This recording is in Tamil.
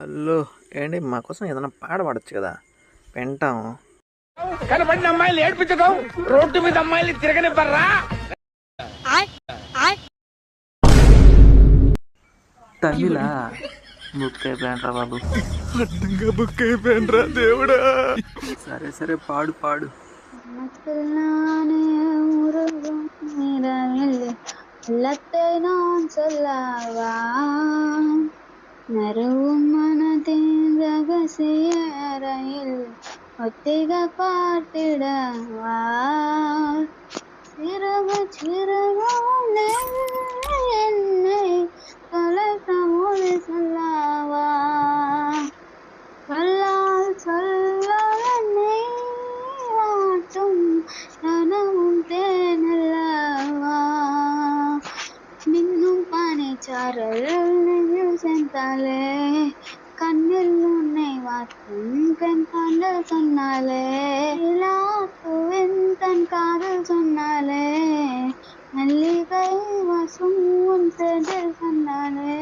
హలో! ఏండి మా కోసం ఏదైనా పాట పాడొచ్చు కదా! వింటాము. కనపడిన అమ్మాయిలు ఏడ్పించకు, రోడ్డు మీద అమ్మాయిలు తిరగనివ్వరా. తమిళా? బుక్ అయిపోయానురా బాబు. అడ్డంగా బుక్ అయిపోయానురా దేవుడా. సరే సరే పాడు పాడు. நான் சொல்லவா நறுவும் மனதின் ரகசிய அறையில் ஒத்திக பார்த்திடவா சிறகு சிறகு என்னை தொலைத்த மொழி சொல்லவா சொல்லால் சொல்ல என்னை வாட்டும் நனவும் தேனல்லவா மின்னும் பனிச்சாரல் நெஞ்சில் சென்றாலே கண்ணில் உன்னை வாட்டும் பெண் கண்டல் சொன்னாலே இலாத்துவின் தன் காதல் சொன்னாலே மல்லிகை வாசும் உன் செடில் சொன்னாலே